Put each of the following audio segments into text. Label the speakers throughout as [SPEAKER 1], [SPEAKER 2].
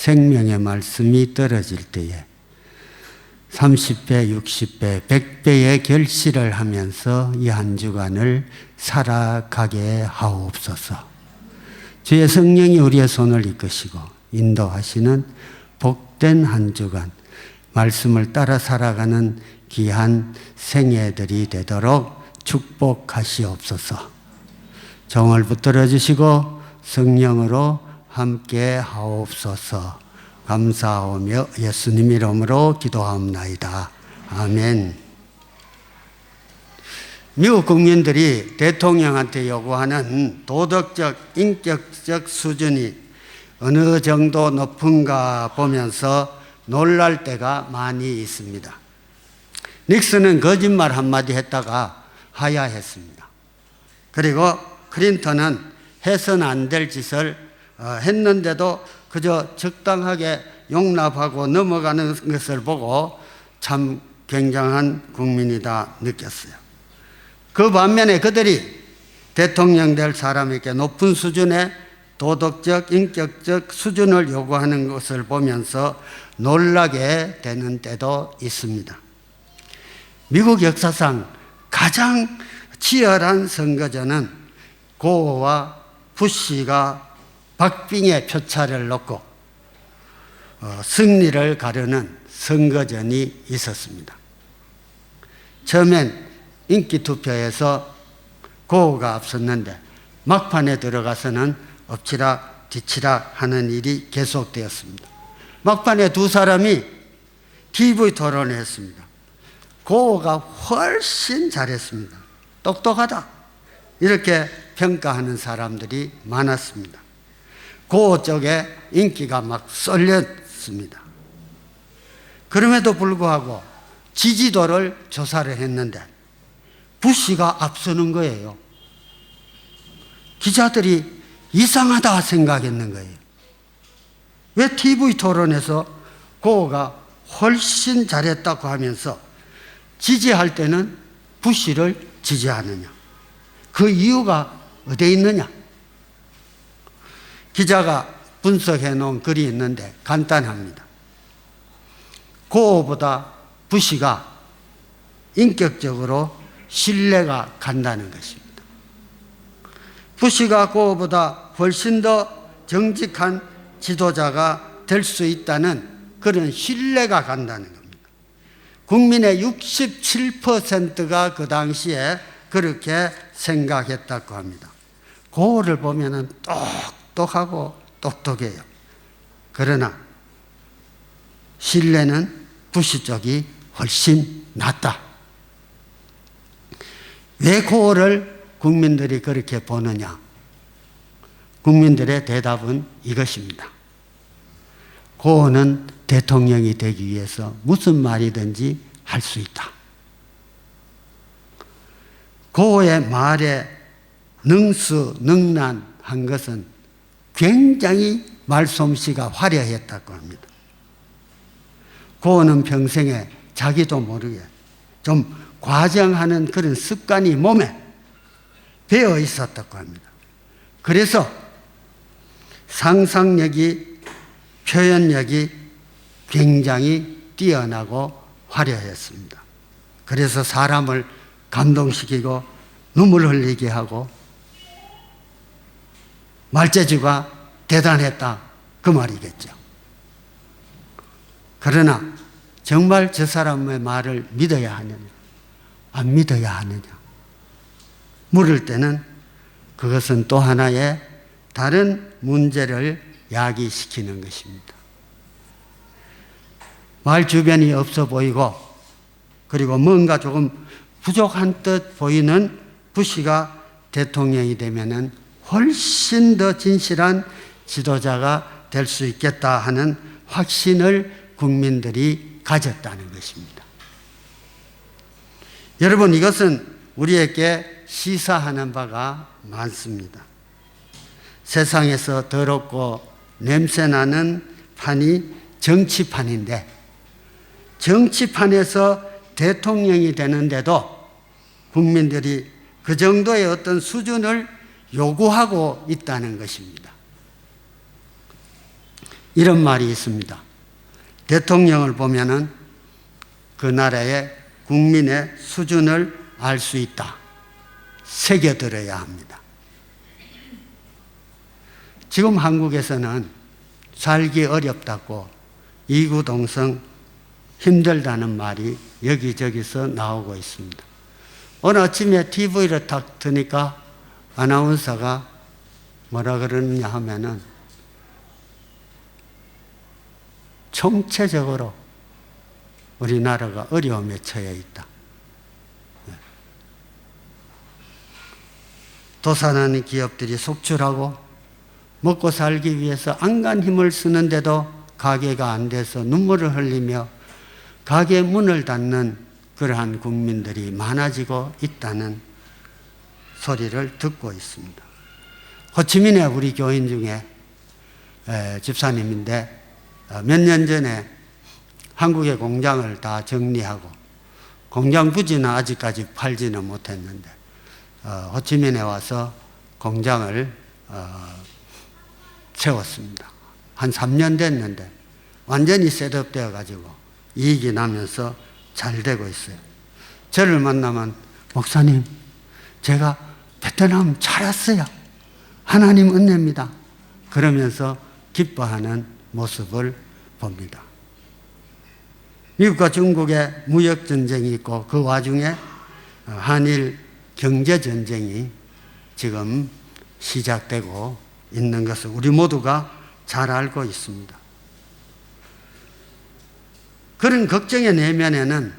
[SPEAKER 1] 생명의 말씀이 떨어질 때에 30배, 60배, 100배의 결실을 하면서 이 한 주간을 살아가게 하옵소서. 주의 성령이 우리의 손을 이끄시고 인도하시는 복된 한 주간, 말씀을 따라 살아가는 귀한 생애들이 되도록 축복하시옵소서. 정을 붙들어 주시고 성령으로 함께 하옵소서. 감사하며 예수님 이름으로 기도하옵나이다. 아멘. 미국 국민들이 대통령한테 요구하는 도덕적, 인격적 수준이 어느 정도 높은가 보면서 놀랄 때가 많이 있습니다. 닉슨은 거짓말 한마디 했다가 하야했습니다. 그리고 클린턴은 해서는 안 될 짓을 했는데도 그저 적당하게 용납하고 넘어가는 것을 보고 참 굉장한 국민이다 느꼈어요. 그 반면에 그들이 대통령 될 사람에게 높은 수준의 도덕적, 인격적 수준을 요구하는 것을 보면서 놀라게 되는 때도 있습니다. 미국 역사상 가장 치열한 선거전은 고어와 부시가 박빙의 표차를 놓고 승리를 가르는 선거전이 있었습니다. 처음엔 인기투표에서 고어가 앞섰는데 막판에 들어가서는 엎치락 뒤치락 하는 일이 계속되었습니다. 막판에 두 사람이 TV 토론을 했습니다. 고어가 훨씬 잘했습니다. 똑똑하다. 이렇게 평가하는 사람들이 많았습니다. 고어 쪽에 인기가 막 쏠렸습니다. 그럼에도 불구하고 지지도를 조사를 했는데 부시가 앞서는 거예요. 기자들이 이상하다 생각했는 거예요. 왜 TV 토론에서 고어가 훨씬 잘했다고 하면서 지지할 때는 부시를 지지하느냐? 그 이유가 어디에 있느냐? 기자가 분석해 놓은 글이 있는데 간단합니다. 고어보다 부시가 인격적으로 신뢰가 간다는 것입니다. 부시가 고어보다 훨씬 더 정직한 지도자가 될 수 있다는 그런 신뢰가 간다는 겁니다. 국민의 67%가 그 당시에 그렇게 생각했다고 합니다. 고어를 보면은 똑똑하고 똑똑해요. 그러나 신뢰는 부시 쪽이 훨씬 낫다. 왜 고어를 국민들이 그렇게 보느냐? 국민들의 대답은 이것입니다. 고어는 대통령이 되기 위해서 무슨 말이든지 할 수 있다. 고어의 말에 능수능란한 것은 굉장히 말솜씨가 화려했다고 합니다. 고어는 평생에 자기도 모르게 좀 과장하는 그런 습관이 몸에 배어 있었다고 합니다. 그래서 상상력이, 표현력이 굉장히 뛰어나고 화려했습니다. 그래서 사람을 감동시키고 눈물 흘리게 하고 말재주가 대단했다 그 말이겠죠. 그러나 정말 저 사람의 말을 믿어야 하느냐 안 믿어야 하느냐 물을 때는 그것은 또 하나의 다른 문제를 야기시키는 것입니다. 말 주변이 없어 보이고 그리고 뭔가 조금 부족한 듯 보이는 부시가 대통령이 되면은 훨씬 더 진실한 지도자가 될 수 있겠다 하는 확신을 국민들이 가졌다는 것입니다. 여러분, 이것은 우리에게 시사하는 바가 많습니다. 세상에서 더럽고 냄새나는 판이 정치판인데 정치판에서 대통령이 되는데도 국민들이 그 정도의 어떤 수준을 요구하고 있다는 것입니다. 이런 말이 있습니다. 대통령을 보면은 그 나라의 국민의 수준을 알 수 있다. 새겨들어야 합니다. 지금 한국에서는 살기 어렵다고 이구동성 힘들다는 말이 여기저기서 나오고 있습니다. 오늘 아침에 TV를 딱 트니까 아나운서가 뭐라 그러느냐 하면은 총체적으로 우리나라가 어려움에 처해 있다. 도산하는 기업들이 속출하고 먹고 살기 위해서 안간 힘을 쓰는데도 가게가 안 돼서 눈물을 흘리며 가게 문을 닫는 그러한 국민들이 많아지고 있다는 소리를 듣고 있습니다. 호치민의 우리 교인 중에 집사님인데 몇 년 전에 한국의 공장을 다 정리하고 공장 부지는 아직까지 팔지는 못했는데 호치민에 와서 공장을 세웠습니다. 한 3년 됐는데 완전히 셋업되어 가지고 이익이 나면서 잘 되고 있어요. 저를 만나면 목사님, 제가 베트남 잘 왔어요. 하나님 은혜입니다. 그러면서 기뻐하는 모습을 봅니다. 미국과 중국의 무역전쟁이 있고 그 와중에 한일 경제전쟁이 지금 시작되고 있는 것을 우리 모두가 잘 알고 있습니다. 그런 걱정의 내면에는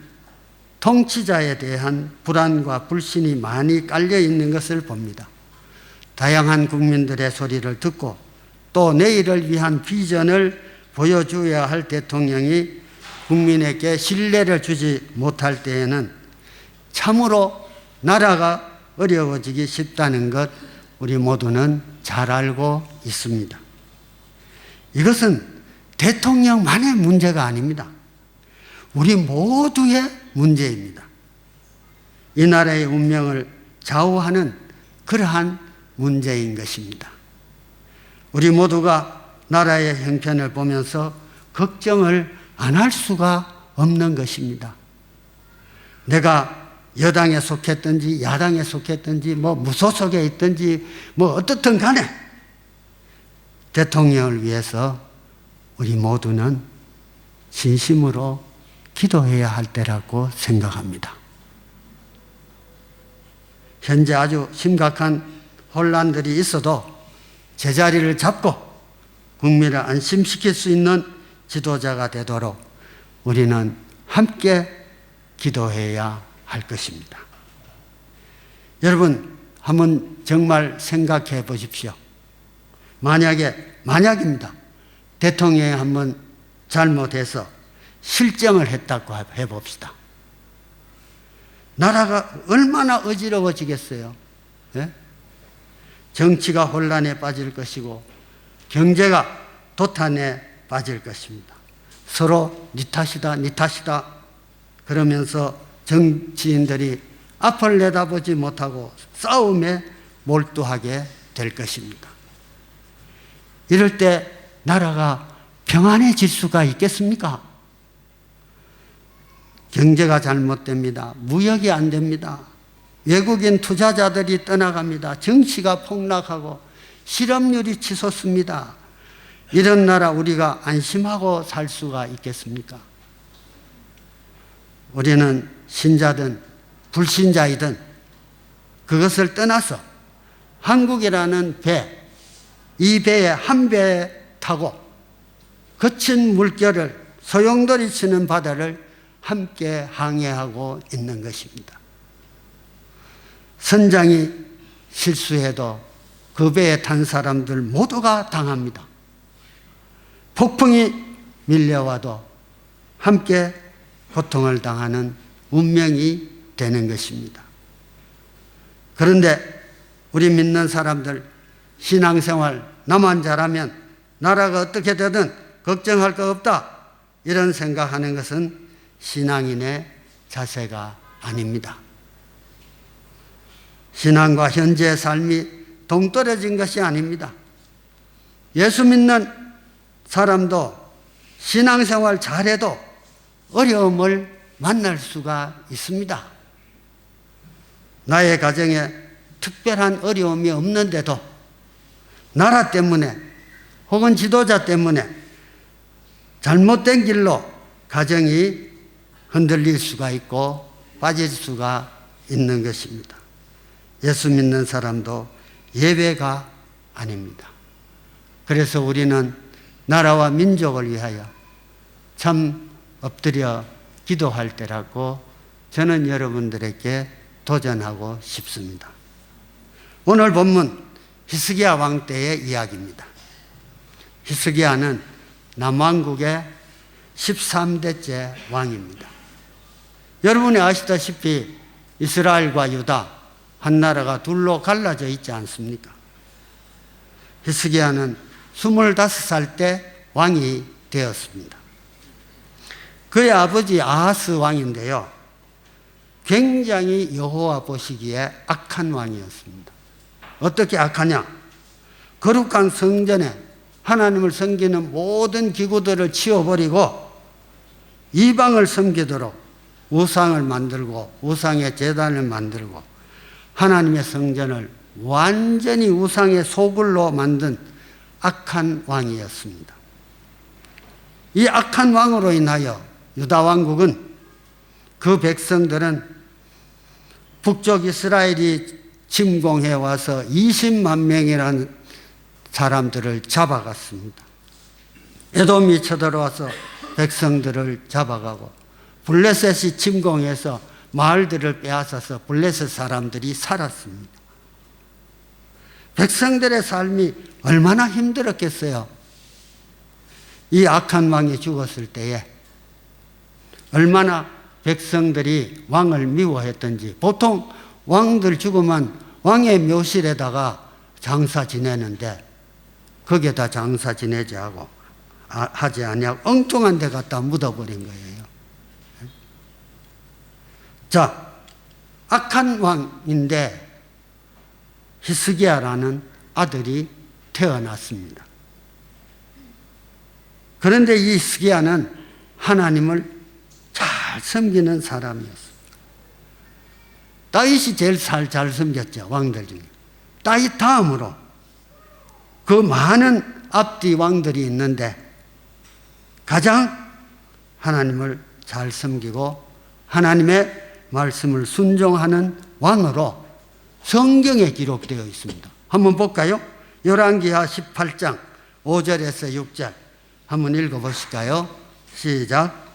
[SPEAKER 1] 통치자에 대한 불안과 불신이 많이 깔려 있는 것을 봅니다. 다양한 국민들의 소리를 듣고 또 내일을 위한 비전을 보여줘야 할 대통령이 국민에게 신뢰를 주지 못할 때에는 참으로 나라가 어려워지기 쉽다는 것 우리 모두는 잘 알고 있습니다. 이것은 대통령만의 문제가 아닙니다. 우리 모두의 문제입니다. 이 나라의 운명을 좌우하는 그러한 문제인 것입니다. 우리 모두가 나라의 형편을 보면서 걱정을 안 할 수가 없는 것입니다. 내가 여당에 속했든지 야당에 속했든지 무소속에 있든지 어떻든 간에 대통령을 위해서 우리 모두는 진심으로 기도해야 할 때라고 생각합니다. 현재 아주 심각한 혼란들이 있어도 제자리를 잡고 국민을 안심시킬 수 있는 지도자가 되도록 우리는 함께 기도해야 할 것입니다. 여러분, 한번 정말 생각해 보십시오. 만약입니다. 대통령이 한번 잘못해서 실정을 했다고 해봅시다. 나라가 얼마나 어지러워지겠어요. 예? 정치가 혼란에 빠질 것이고 경제가 도탄에 빠질 것입니다. 서로 니 탓이다 그러면서 정치인들이 앞을 내다보지 못하고 싸움에 몰두하게 될 것입니다. 이럴 때 나라가 평안해질 수가 있겠습니까? 경제가 잘못됩니다. 무역이 안 됩니다. 외국인 투자자들이 떠나갑니다. 정치가 폭락하고 실업률이 치솟습니다. 이런 나라 우리가 안심하고 살 수가 있겠습니까? 우리는 신자든 불신자이든 그것을 떠나서 한국이라는 배, 이 배에 한 배에 타고 거친 물결을 소용돌이 치는 바다를 함께 항해하고 있는 것입니다. 선장이 실수해도 그 배에 탄 사람들 모두가 당합니다. 폭풍이 밀려와도 함께 고통을 당하는 운명이 되는 것입니다. 그런데 우리 믿는 사람들 신앙생활 나만 잘하면 나라가 어떻게 되든 걱정할 거 없다 이런 생각하는 것은 신앙인의 자세가 아닙니다. 신앙과 현재의 삶이 동떨어진 것이 아닙니다. 예수 믿는 사람도 신앙생활 잘해도 어려움을 만날 수가 있습니다. 나의 가정에 특별한 어려움이 없는데도 나라 때문에 혹은 지도자 때문에 잘못된 길로 가정이 흔들릴 수가 있고 빠질 수가 있는 것입니다. 예수 믿는 사람도 예외가 아닙니다. 그래서 우리는 나라와 민족을 위하여 참 엎드려 기도할 때라고 저는 여러분들에게 도전하고 싶습니다. 오늘 본문 히스기야 왕 때의 이야기입니다. 히스기야는 남왕국의 13대째 왕입니다. 여러분이 아시다시피 이스라엘과 유다 한 나라가 둘로 갈라져 있지 않습니까? 히스기야는 25살 때 왕이 되었습니다. 그의 아버지 아하스 왕인데요, 굉장히 여호와 보시기에 악한 왕이었습니다. 어떻게 악하냐? 거룩한 성전에 하나님을 섬기는 모든 기구들을 치워버리고 이방을 섬기도록 우상을 만들고 우상의 제단을 만들고 하나님의 성전을 완전히 우상의 소굴로 만든 악한 왕이었습니다. 이 악한 왕으로 인하여 유다 왕국은, 그 백성들은 북쪽 이스라엘이 침공해 와서 20만 명이라는 사람들을 잡아갔습니다. 에돔이 쳐들어와서 백성들을 잡아가고 블레셋이 침공해서 마을들을 빼앗아서 블레셋 사람들이 살았습니다. 백성들의 삶이 얼마나 힘들었겠어요. 이 악한 왕이 죽었을 때에 얼마나 백성들이 왕을 미워했던지. 보통 왕들 죽으면 왕의 묘실에다가 장사 지내는데 거기에다 장사 지내지 하지 아니하고 엉뚱한 데 갖다 묻어버린 거예요. 자, 악한 왕인데 히스기야라는 아들이 태어났습니다. 그런데 이 히스기야는 하나님을 잘 섬기는 사람이었습니다. 다윗이 제일 잘 섬겼죠, 왕들 중에. 다윗 다음으로 그 많은 앞뒤 왕들이 있는데 가장 하나님을 잘 섬기고 하나님의 말씀을 순종하는 왕으로 성경에 기록되어 있습니다. 한번 볼까요? 열왕기하 18장 5절에서 6절 한번 읽어보실까요? 시작.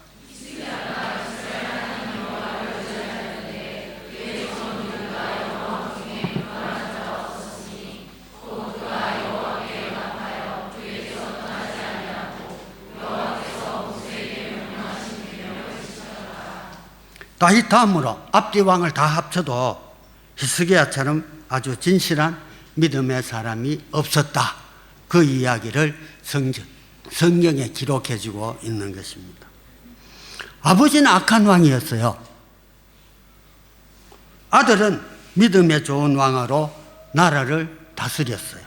[SPEAKER 1] 다윗 다음으로 앞뒤 왕을 다 합쳐도 히스기야처럼 아주 진실한 믿음의 사람이 없었다. 그 이야기를 성경에 기록해주고 있는 것입니다. 아버지는 악한 왕이었어요. 아들은 믿음의 좋은 왕으로 나라를 다스렸어요.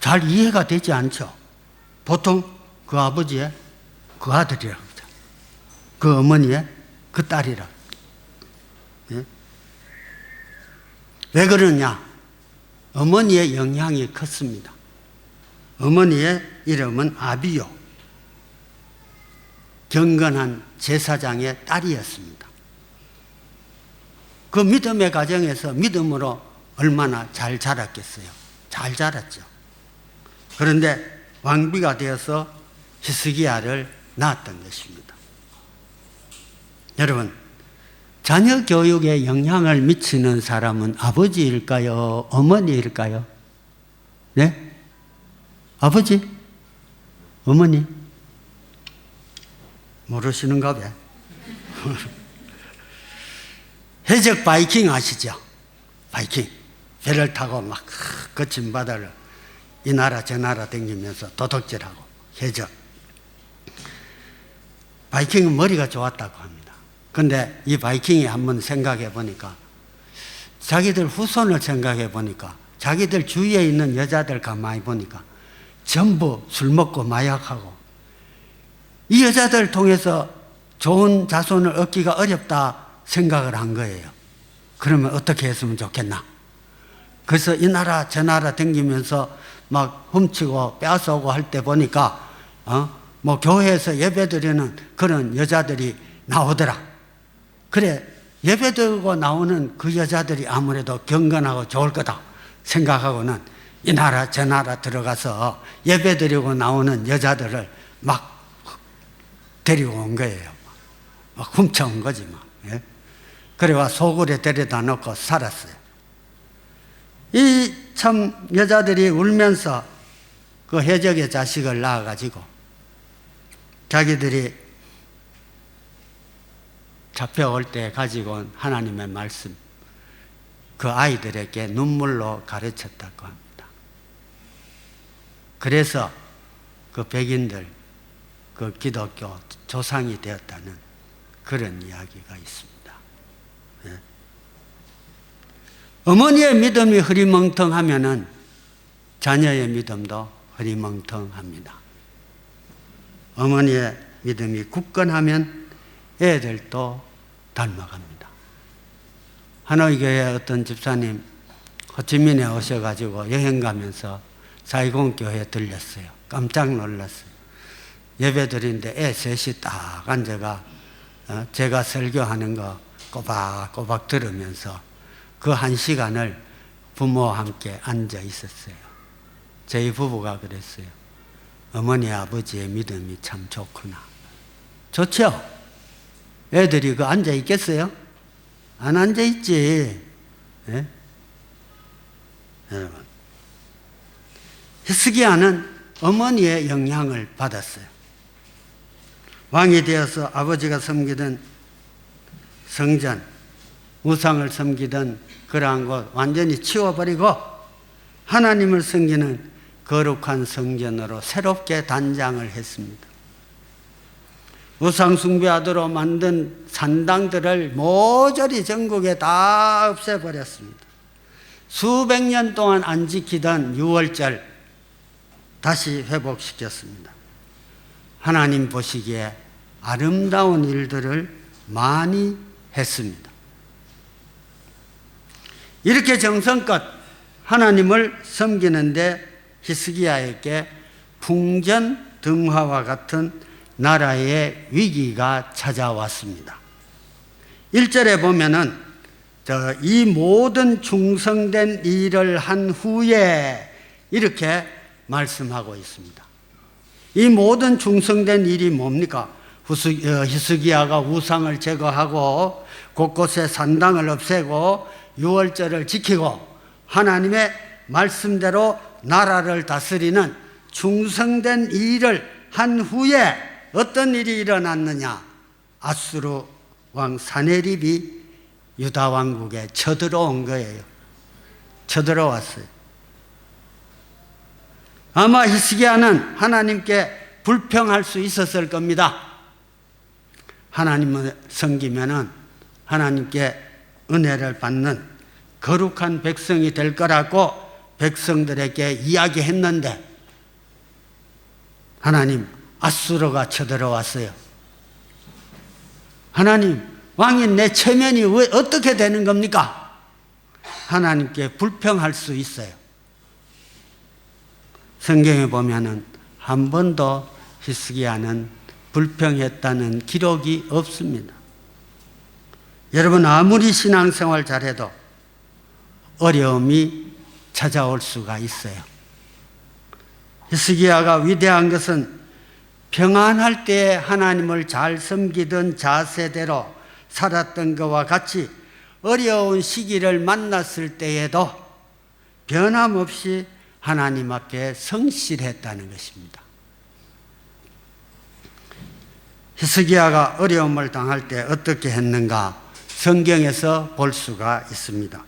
[SPEAKER 1] 잘 이해가 되지 않죠. 보통 그 아버지의 그 아들이라고 하죠. 그 어머니의 그 딸이라. 예? 왜 그러냐? 어머니의 영향이 컸습니다. 어머니의 이름은 아비요. 경건한 제사장의 딸이었습니다. 그 믿음의 가정에서 믿음으로 얼마나 잘 자랐겠어요. 잘 자랐죠. 그런데 왕비가 되어서 히스기야를 낳았던 것입니다. 여러분, 자녀 교육에 영향을 미치는 사람은 아버지일까요? 어머니일까요? 네? 아버지? 어머니? 모르시는가 봐. 해적 바이킹 아시죠? 바이킹. 배를 타고 막 거친 바다를 이 나라 저 나라 다니면서 도둑질하고 해적. 바이킹은 머리가 좋았다고 합니다. 근데 이 바이킹이 한번 생각해 보니까 자기들 후손을 생각해 보니까 자기들 주위에 있는 여자들 가만히 보니까 전부 술 먹고 마약하고, 이 여자들 통해서 좋은 자손을 얻기가 어렵다 생각을 한 거예요. 그러면 어떻게 했으면 좋겠나? 그래서 이 나라 저 나라 댕기면서 막 훔치고 빼앗아오고 할 때 보니까 뭐 교회에서 예배드리는 그런 여자들이 나오더라. 그래, 예배드리고 나오는 그 여자들이 아무래도 경건하고 좋을 거다 생각하고는 이 나라 저 나라 들어가서 예배드리고 나오는 여자들을 막 데리고 온 거예요. 막 훔쳐온 거지 뭐. 예? 그래와 소굴에 데려다 놓고 살았어요. 이 참 여자들이 울면서 그 해적의 자식을 낳아가지고 자기들이 잡혀올 때 가지고 온 하나님의 말씀, 그 아이들에게 눈물로 가르쳤다고 합니다. 그래서 그 백인들, 그 기독교 조상이 되었다는 그런 이야기가 있습니다. 예. 어머니의 믿음이 흐리멍텅하면은 자녀의 믿음도 흐리멍텅합니다. 어머니의 믿음이 굳건하면 애들도 닮아갑니다. 하노이 교회 어떤 집사님 호치민에 오셔가지고 여행 가면서 사이공 교회에 들렸어요. 깜짝 놀랐어요. 예배 드리는데 애 셋이 딱 앉아가 제가 설교하는 거 꼬박꼬박 들으면서 그 한 시간을 부모와 함께 앉아 있었어요. 저희 부부가 그랬어요. 어머니 아버지의 믿음이 참 좋구나. 좋죠? 애들이 그 앉아 있겠어요? 안 앉아 있지. 예? 여러분, 히스기야는 어머니의 영향을 받았어요. 왕이 되어서 아버지가 섬기던 성전, 우상을 섬기던 그러한 곳 완전히 치워버리고 하나님을 섬기는 거룩한 성전으로 새롭게 단장을 했습니다. 우상 숭배하도록 만든 산당들을 모조리 전국에 다 없애버렸습니다. 수백 년 동안 안 지키던 유월절 다시 회복시켰습니다. 하나님 보시기에 아름다운 일들을 많이 했습니다. 이렇게 정성껏 하나님을 섬기는데 히스기야에게 풍전등화와 같은 나라의 위기가 찾아왔습니다. 1절에 보면은 이 모든 충성된 일을 한 후에 이렇게 말씀하고 있습니다. 이 모든 충성된 일이 뭡니까? 히스기야가 우상을 제거하고 곳곳에 산당을 없애고 유월절을 지키고 하나님의 말씀대로 나라를 다스리는 충성된 일을 한 후에 어떤 일이 일어났느냐? 아수르 왕 사네립이 유다 왕국에 쳐들어온 거예요. 쳐들어왔어요. 아마 히스기야는 하나님께 불평할 수 있었을 겁니다. 하나님을 섬기면은 하나님께 은혜를 받는 거룩한 백성이 될 거라고 백성들에게 이야기했는데 하나님, 아수르가 쳐들어왔어요. 하나님, 왕인 내 체면이 왜 어떻게 되는 겁니까? 하나님께 불평할 수 있어요. 성경에 보면은 한 번도 히스기야는 불평했다는 기록이 없습니다. 여러분, 아무리 신앙생활 잘해도 어려움이 찾아올 수가 있어요. 히스기야가 위대한 것은 평안할 때 하나님을 잘 섬기던 자세대로 살았던 것과 같이 어려운 시기를 만났을 때에도 변함없이 하나님 앞에 성실했다는 것입니다. 히스기야가 어려움을 당할 때 어떻게 했는가 성경에서 볼 수가 있습니다.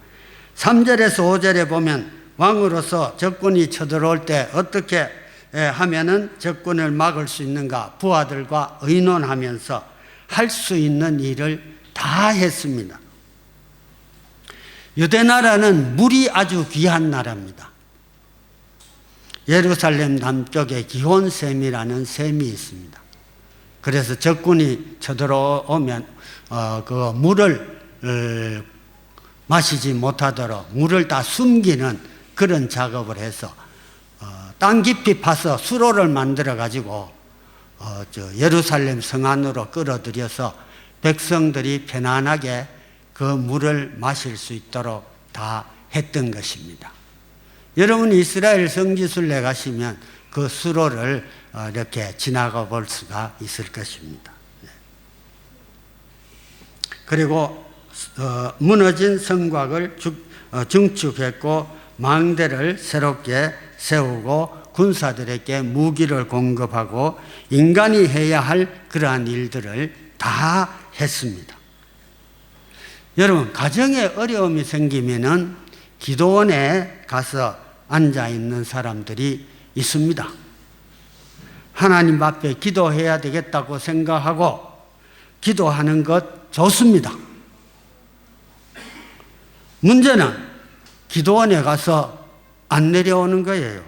[SPEAKER 1] 3절에서 5절에 보면 왕으로서 적군이 쳐들어올 때 어떻게 하면은 적군을 막을 수 있는가 부하들과 의논하면서 할 수 있는 일을 다 했습니다. 유대 나라는 물이 아주 귀한 나라입니다. 예루살렘 남쪽에 기혼샘이라는 샘이 있습니다. 그래서 적군이 쳐들어오면 그 물을 마시지 못하도록 물을 다 숨기는 그런 작업을 해서 땅 깊이 파서 수로를 만들어 가지고 예루살렘 성 안으로 끌어들여서 백성들이 편안하게 그 물을 마실 수 있도록 다 했던 것입니다. 여러분 이스라엘 성지순례 가시면 그 수로를 이렇게 지나가 볼 수가 있을 것입니다. 그리고 무너진 성곽을 증축했고 망대를 새롭게 세우고 군사들에게 무기를 공급하고 인간이 해야 할 그러한 일들을 다 했습니다. 여러분 가정에 어려움이 생기면은 기도원에 가서 앉아 있는 사람들이 있습니다. 하나님 앞에 기도해야 되겠다고 생각하고 기도하는 것 좋습니다. 문제는 기도원에 가서 안 내려오는 거예요.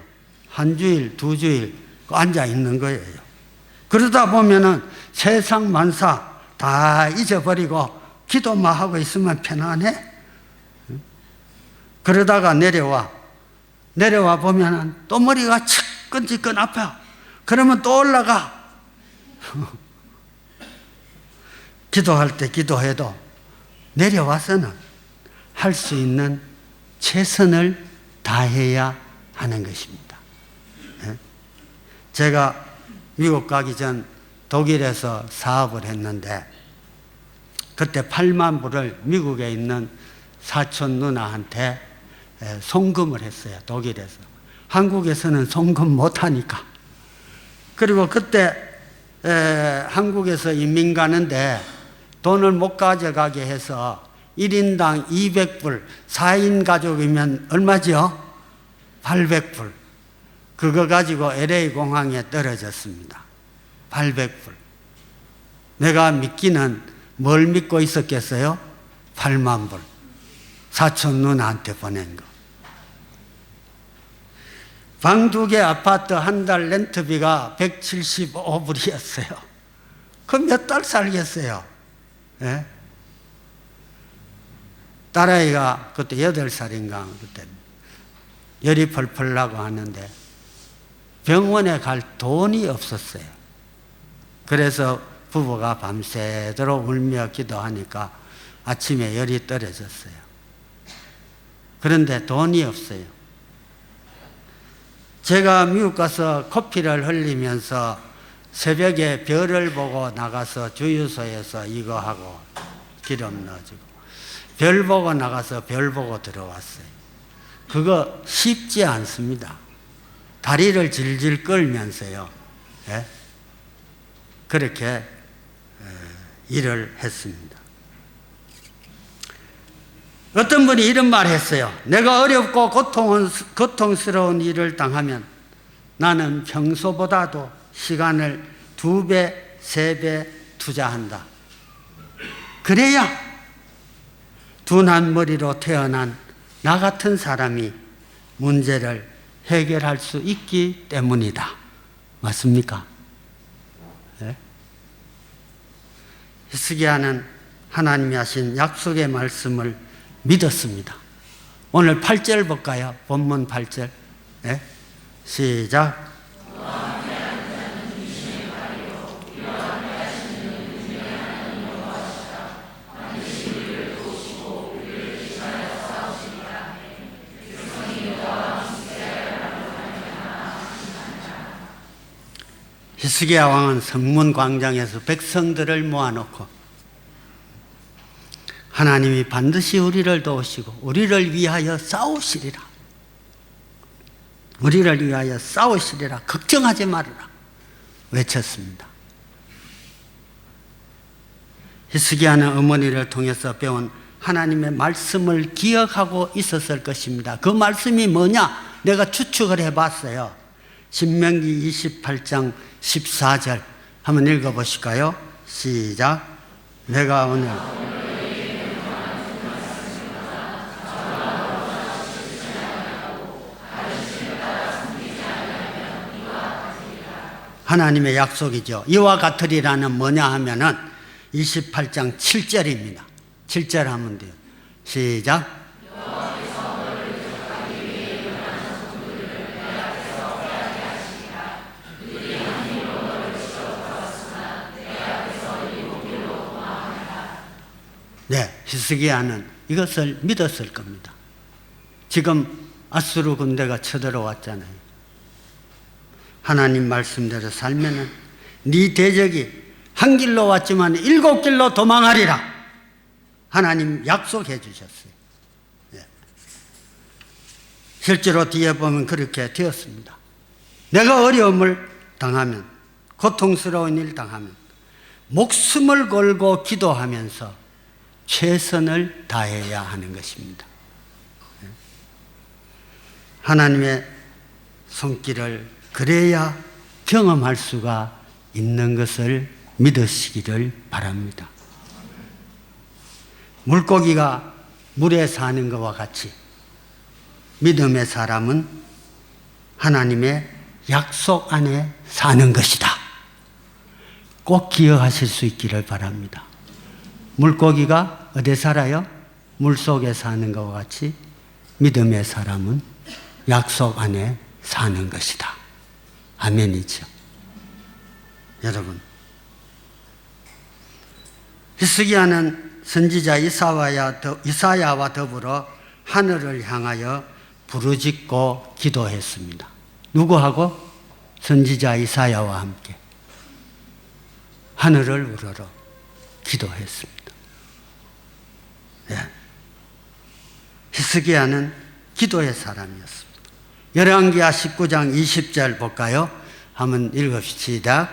[SPEAKER 1] 한 주일, 두 주일 앉아 있는 거예요. 그러다 보면은 세상 만사 다 잊어버리고 기도만 하고 있으면 편안해. 그러다가 내려와 보면은 또 머리가 치끈치끈 아파. 그러면 또 올라가. 기도할 때 기도해도 내려와서는 할 수 있는 최선을 다해야 하는 것입니다. 제가 미국 가기 전 독일에서 사업을 했는데 그때 8만 불을 미국에 있는 사촌 누나한테 송금을 했어요. 독일에서. 한국에서는 송금 못하니까. 그리고 그때 한국에서 이민 가는데 돈을 못 가져가게 해서 1인당 200불, 4인 가족이면 얼마죠? 800불. 그거 가지고 LA 공항에 떨어졌습니다. 800불. 내가 믿기는 뭘 믿고 있었겠어요? 8만 불. 사촌 누나한테 보낸 거. 방 2개 아파트 한 달 렌트비가 175불이었어요. 그럼 몇 달 살겠어요? 예? 딸아이가 그때 8살인가 그때 열이 펄펄 나고 하는데 병원에 갈 돈이 없었어요. 그래서 부부가 밤새도록 울며 기도하니까 아침에 열이 떨어졌어요. 그런데 돈이 없어요. 제가 미국 가서 코피를 흘리면서 새벽에 별을 보고 나가서 주유소에서 이거 하고 기름 넣어주고 별 보고 나가서 별 보고 들어왔어요. 그거 쉽지 않습니다. 다리를 질질 끌면서요. 예? 그렇게 일을 했습니다. 어떤 분이 이런 말 했어요. 내가 어렵고 고통스러운 일을 당하면 나는 평소보다도 시간을 2배, 3배 투자한다. 그래야 둔한 머리로 태어난 나 같은 사람이 문제를 해결할 수 있기 때문이다. 맞습니까? 네? 히스기야는 하나님이 하신 약속의 말씀을 믿었습니다. 오늘 8절 볼까요? 본문 8절. 네? 시작. 히스기야 왕은 성문 광장에서 백성들을 모아놓고 하나님이 반드시 우리를 도우시고 우리를 위하여 싸우시리라. 우리를 위하여 싸우시리라. 걱정하지 말아라. 외쳤습니다. 히스기야는 어머니를 통해서 배운 하나님의 말씀을 기억하고 있었을 것입니다. 그 말씀이 뭐냐? 내가 추측을 해봤어요. 신명기 28장 14절 한번 읽어보실까요? 시작. 내가 오늘 하나님의 약속이죠. 이와 같으리라는 뭐냐 하면은 28장 7절입니다. 7절 하면 돼요. 시작. 네, 히스기야는 이것을 믿었을 겁니다. 지금 아수르 군대가 쳐들어왔잖아요. 하나님 말씀대로 살면은 네 대적이 한 길로 왔지만 7길로 도망하리라. 하나님 약속해 주셨어요. 네. 실제로 뒤에 보면 그렇게 되었습니다. 내가 어려움을 당하면, 고통스러운 일 당하면 목숨을 걸고 기도하면서 최선을 다해야 하는 것입니다. 하나님의 손길을 그래야 경험할 수가 있는 것을 믿으시기를 바랍니다. 물고기가 물에 사는 것과 같이 믿음의 사람은 하나님의 약속 안에 사는 것이다. 꼭 기억하실 수 있기를 바랍니다. 물고기가 어디에 살아요? 물속에 사는 것과 같이 믿음의 사람은 약속 안에 사는 것이다. 아멘이죠. 여러분, 히스기야는 선지자 이사야와 더불어 하늘을 향하여 부르짖고 기도했습니다. 누구하고? 선지자 이사야와 함께 하늘을 우러러 기도했습니다. 네. 히스기야는 기도의 사람이었습니다. 열왕기하 19장 20절 볼까요? 한번 읽읍시다.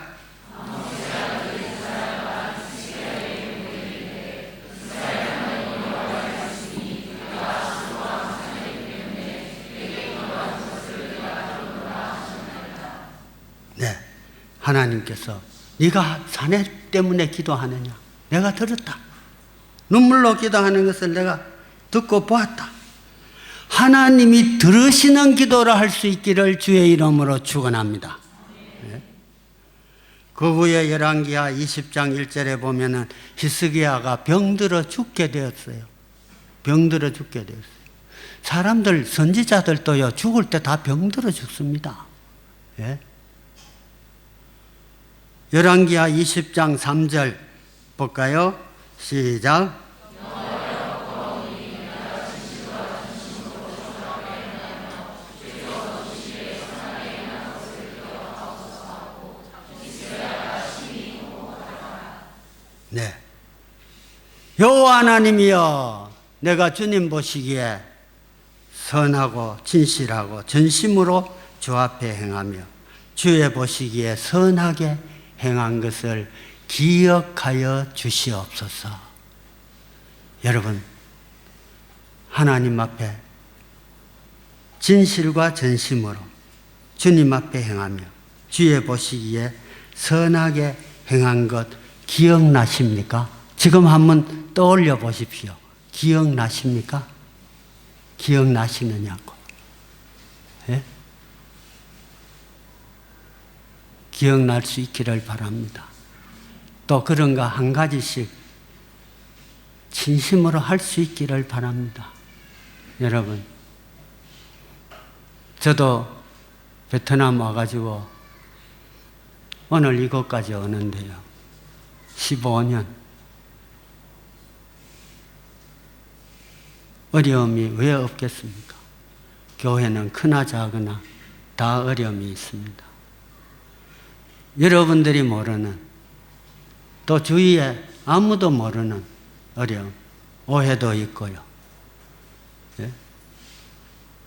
[SPEAKER 1] 네, 하나님께서 네가 자네 때문에 기도하느냐? 내가 들었다. 눈물로 기도하는 것을 내가 듣고 보았다. 하나님이 들으시는 기도를 할 수 있기를 주의 이름으로 축원합니다. 네. 그 후에 열왕기하 20장 1절에 보면은 히스기야가 병들어 죽게 되었어요. 병들어 죽게 되었어요. 사람들, 선지자들도요, 죽을 때 다 병들어 죽습니다. 네. 열왕기하 20장 3절 볼까요? 시작. 네. 여호와 하나님이여, 내가 주님 보시기에 선하고 진실하고 전심으로 주 앞에 행하며 주의 보시기에 선하게 행한 것을 기억하여 주시옵소서. 여러분, 하나님 앞에 진실과 전심으로 주님 앞에 행하며 주의 보시기에 선하게 행한 것 기억나십니까? 지금 한번 떠올려 보십시오. 기억나십니까? 기억나시느냐고. 예? 기억날 수 있기를 바랍니다. 또 그런 거 한 가지씩 진심으로 할 수 있기를 바랍니다. 여러분, 저도 베트남 와가지고 오늘 이곳까지 오는데요. 15년. 어려움이 왜 없겠습니까? 교회는 크나 작으나 다 어려움이 있습니다. 여러분들이 모르는, 또 주위에 아무도 모르는 어려움, 오해도 있고요. 예?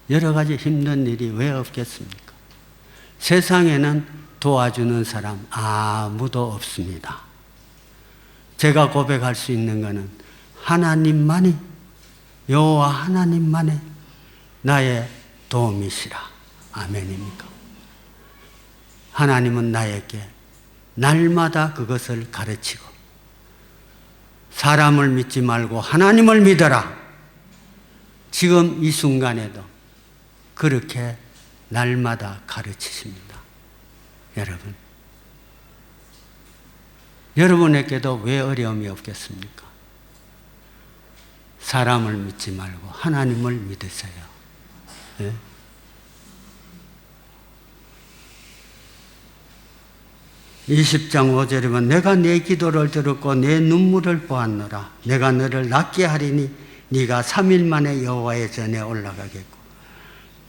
[SPEAKER 1] 여러 가지 힘든 일이 왜 없겠습니까? 세상에는 도와주는 사람 아무도 없습니다. 제가 고백할 수 있는 것은 하나님만이, 여호와 하나님만의 나의 도움이시라. 아멘입니까? 하나님은 나에게 날마다 그것을 가르치고, 사람을 믿지 말고 하나님을 믿어라. 지금 이 순간에도 그렇게 날마다 가르치십니다. 여러분, 여러분에게도 왜 어려움이 없겠습니까? 사람을 믿지 말고 하나님을 믿으세요. 네? 20장 5절이면 내가 내 기도를 들었고 내 눈물을 보았노라. 내가 너를 낫게 하리니 네가 3일 만에 여호와의 전에 올라가겠고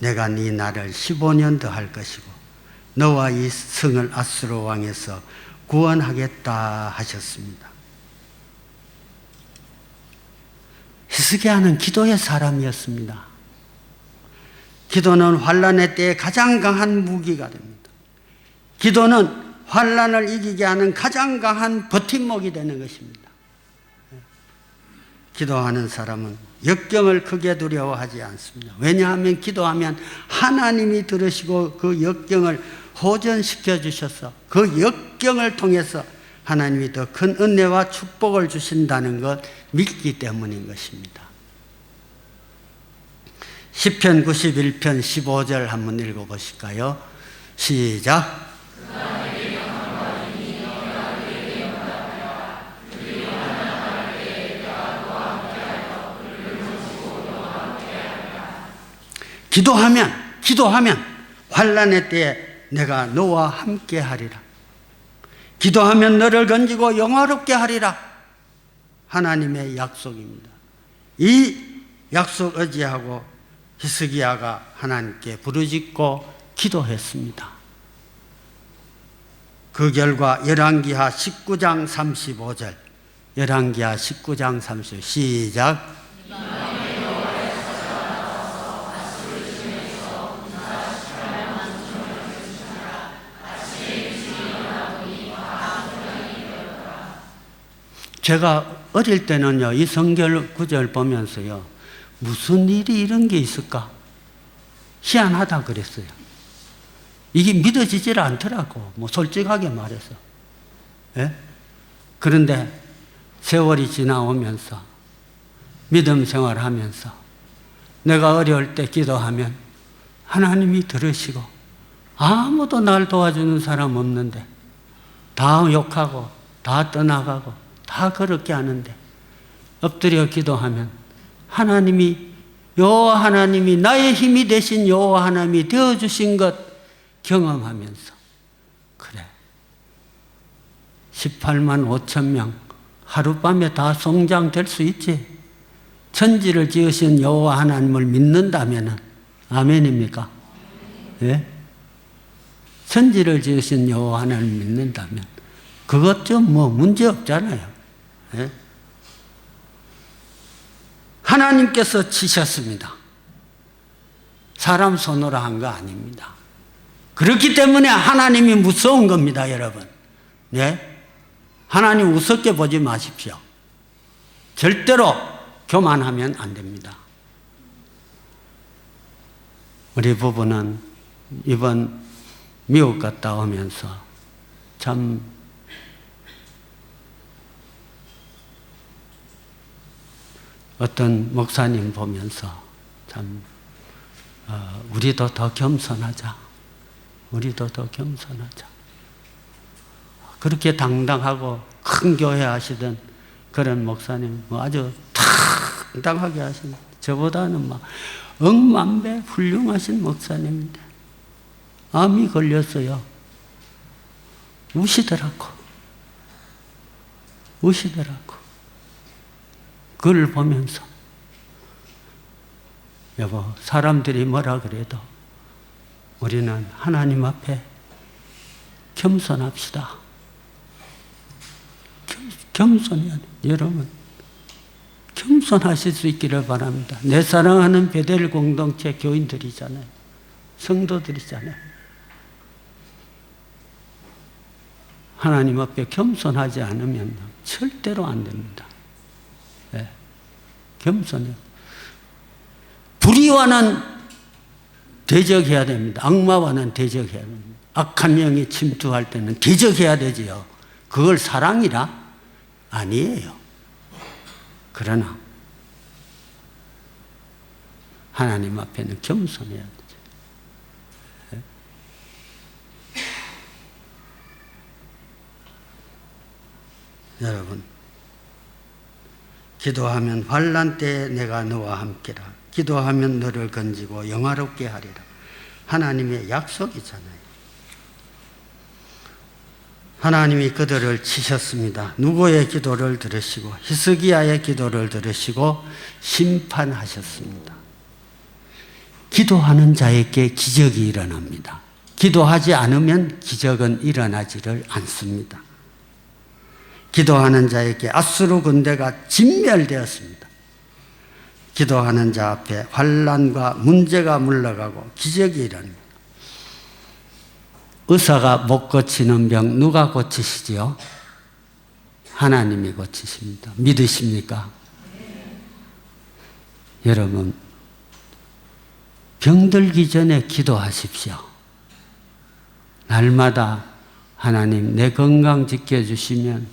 [SPEAKER 1] 내가 네 날을 15년 더 할 것이고 너와 이 성을 아수르 왕에서 구원하겠다 하셨습니다. 히스기야는 기도의 사람이었습니다. 기도는 환난의 때에 가장 강한 무기가 됩니다. 기도는 환난을 이기게 하는 가장 강한 버팀목이 되는 것입니다. 기도하는 사람은 역경을 크게 두려워하지 않습니다. 왜냐하면 기도하면 하나님이 들으시고 그 역경을 호전시켜 주셔서 그 역경을 통해서 하나님이 더 큰 은혜와 축복을 주신다는 것 믿기 때문인 것입니다. 시편 91편 15절 한번 읽어보실까요? 시작. 기도하면 환난의 때에 내가 너와 함께 하리라. 기도하면 너를 건지고 영화롭게 하리라. 하나님의 약속입니다. 이 약속 의지하고 히스기야가 하나님께 부르짖고 기도했습니다. 그 결과 열왕기하 19장 35절 열왕기하 19장 35절 시작. 제가 어릴 때는요, 이 성경 구절 보면서요, 무슨 일이 이런 게 있을까? 희한하다 그랬어요. 이게 믿어지질 않더라고, 뭐 솔직하게 말해서. 예? 그런데 세월이 지나오면서, 믿음 생활하면서, 내가 어려울 때 기도하면 하나님이 들으시고, 아무도 날 도와주는 사람 없는데, 다 욕하고, 다 떠나가고, 다 그렇게 하는데 엎드려 기도하면 여호와 하나님이 나의 힘이 되신 여호와 하나님이 되어주신 것 경험하면서 그래 18만 5천 명 하룻밤에 다 성장될 수 있지. 천지를 지으신 여호와 하나님을 믿는다면 아멘입니까? 예? 천지를 지으신 여호와 하나님을 믿는다면 그것 좀 뭐 문제 없잖아요. 예? 하나님께서 치셨습니다. 사람 손으로 한 거 아닙니다. 그렇기 때문에 하나님이 무서운 겁니다, 여러분. 네? 하나님 우습게 보지 마십시오. 절대로 교만하면 안 됩니다. 우리 부부는 이번 미국 갔다 오면서 참 어떤 목사님 보면서 참 우리도 더 겸손하자. 우리도 더 겸손하자. 그렇게 당당하고 큰 교회 하시던 그런 목사님 아주 당당하게 하신 저보다는 막 억만배 훌륭하신 목사님인데 암이 걸렸어요. 우시더라고. 그걸 보면서 여보, 사람들이 뭐라 그래도 우리는 하나님 앞에 겸손합시다. 겸손해야 돼. 여러분, 겸손하실 수 있기를 바랍니다. 내 사랑하는 베델 공동체 교인들이잖아요. 성도들이잖아요. 하나님 앞에 겸손하지 않으면 절대로 안 됩니다. 네. 겸손해요. 불의와는 대적해야 됩니다. 악마와는 대적해야 됩니다. 악한 영이 침투할 때는 대적해야 되지요. 그걸 사랑이라? 아니에요. 그러나 하나님 앞에는 겸손해야 되죠. 여러분, 기도하면 환난 때에 내가 너와 함께라. 기도하면 너를 건지고 영화롭게 하리라. 하나님의 약속이잖아요. 하나님이 그들을 치셨습니다. 누구의 기도를 들으시고 히스기야의 기도를 들으시고 심판하셨습니다. 기도하는 자에게 기적이 일어납니다. 기도하지 않으면 기적은 일어나지를 않습니다. 기도하는 자에게 아수르 군대가 진멸되었습니다. 기도하는 자 앞에 환난과 문제가 물러가고 기적이 일어납니다. 의사가 못 고치는 병 누가 고치시지요? 하나님이 고치십니다. 믿으십니까? 여러분, 병들기 전에 기도하십시오. 날마다 하나님 내 건강 지켜주시면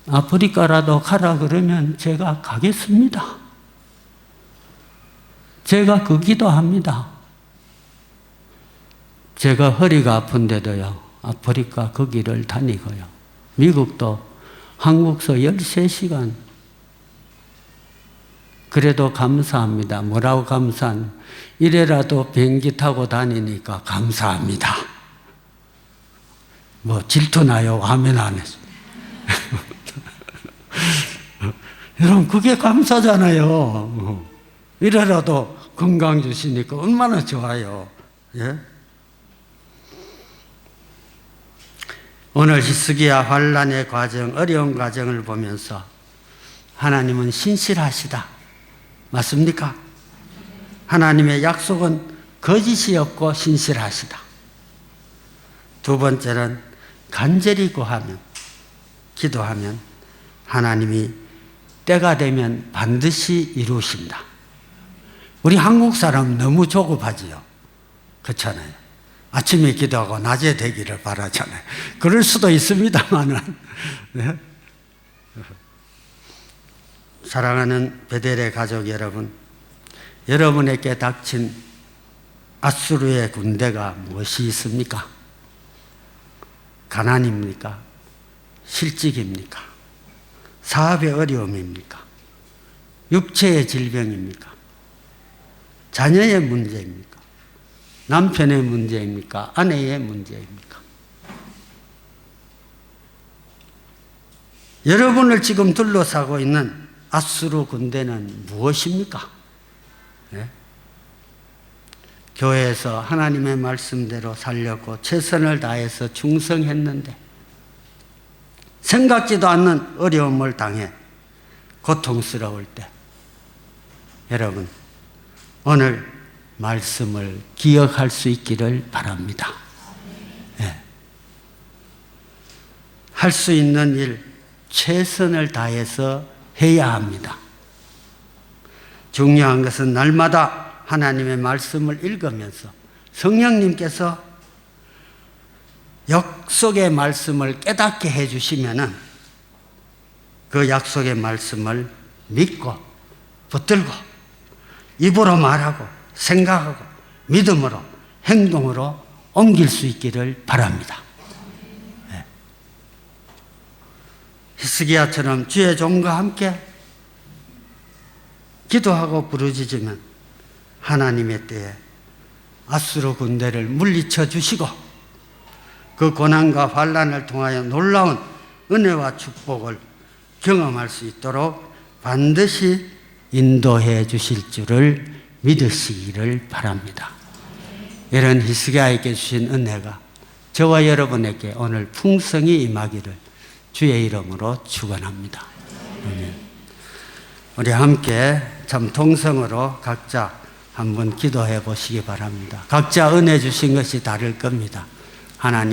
[SPEAKER 1] 아프리카라도 가라 그러면 제가 가겠습니다. 제가 그 기도합니다. 제가 허리가 아픈데도요, 아프리카 그 길을 다니고요. 미국도 한국서 13시간. 그래도 감사합니다. 뭐라고 감사하는? 이래라도 비행기 타고 다니니까 감사합니다. 뭐 질투나요? 하면 안 했어요. 여러분, 그게 감사잖아요. 이래라도 건강 주시니까 얼마나 좋아요. 예? 오늘 히스기야 환난의 과정, 어려운 과정을 보면서 하나님은 신실하시다. 맞습니까? 하나님의 약속은 거짓이 없고 신실하시다. 두 번째는 간절히 구하면, 기도하면 하나님이 때가 되면 반드시 이루신다. 우리 한국 사람 너무 조급하지요. 그렇잖아요. 아침에 기도하고 낮에 되기를 바라잖아요. 그럴 수도 있습니다만은. 네. 사랑하는 베델의 가족 여러분, 여러분에게 닥친 아수르의 군대가 무엇이 있습니까? 가난입니까? 실직입니까? 사업의 어려움입니까? 육체의 질병입니까? 자녀의 문제입니까? 남편의 문제입니까? 아내의 문제입니까? 여러분을 지금 둘러싸고 있는 아수르 군대는 무엇입니까? 네? 교회에서 하나님의 말씀대로 살렸고 최선을 다해서 충성했는데 생각지도 않는 어려움을 당해 고통스러울 때 여러분, 오늘 말씀을 기억할 수 있기를 바랍니다. 네. 할 수 있는 일 최선을 다해서 해야 합니다. 중요한 것은 날마다 하나님의 말씀을 읽으면서 성령님께서 약속의 말씀을 깨닫게 해주시면은 그 약속의 말씀을 믿고 붙들고 입으로 말하고 생각하고 믿음으로 행동으로 옮길 수 있기를 바랍니다. 네. 히스기야처럼 주의 종과 함께 기도하고 부르짖으면 하나님의 때에 아수르 군대를 물리쳐 주시고 그 고난과 환난을 통하여 놀라운 은혜와 축복을 경험할 수 있도록 반드시 인도해 주실 줄을 믿으시기를 바랍니다. 이런 히스기야에게 주신 은혜가 저와 여러분에게 오늘 풍성히 임하기를 주의 이름으로 축원합니다. 우리 함께 참 통성으로 각자 한번 기도해 보시기 바랍니다. 각자 은혜 주신 것이 다를 겁니다. 하나님